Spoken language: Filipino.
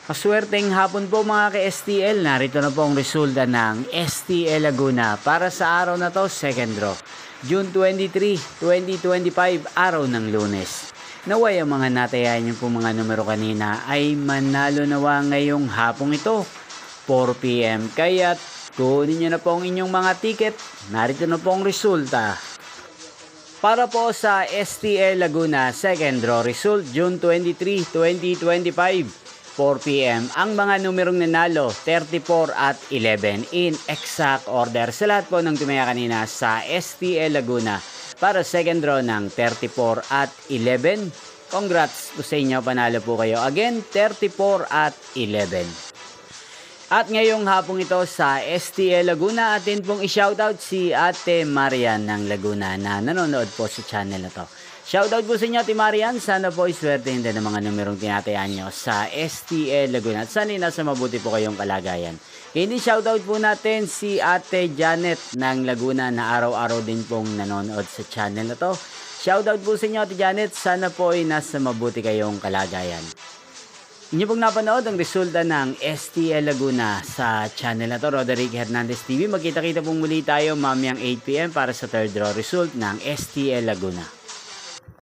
Maswerteng hapon po mga ka-STL. Narito na po ang resulta ng STL Laguna para sa araw na to, second draw. June 23, 2025, araw ng Lunes. Naway ang mga natayahan niyo po mga numero kanina ay manalo nawa ngayong hapong ito, 4 PM. Kaya't kunin niyo na po ang inyong mga ticket. Narito na po ang resulta. Para po sa STL Laguna second draw result, June 23, 2025. 4 PM. Ang mga numerong nanalo, 34 at 11 in exact order. Sa lahat po ng tumaya kanina sa STL Laguna para second draw ng 34 at 11. Congrats po sa inyo, panalo po kayo. Again, 34 at 11. At ngayong hapong ito sa STL Laguna, atin pong i-shoutout si Ate Marian ng Laguna na nanonood po sa channel na to. Shoutout po sa inyo, Ate Marian. Sana po iswertein din ang mga numerong tinatayaan nyo sa STL Laguna. At sana nasa mabuti po kayong kalagayan. Hindi shoutout po natin si Ate Janet ng Laguna na araw-araw din pong nanonood sa channel na to. Shoutout po sa inyo, Ate Janet. Sana po ay nasa mabuti kayong kalagayan. Inyo pong napanood ang resulta ng STL Laguna sa channel na to, Roderick Hernandez TV. Magkita-kita pong muli tayo mamayang 8 PM para sa third draw result ng STL Laguna.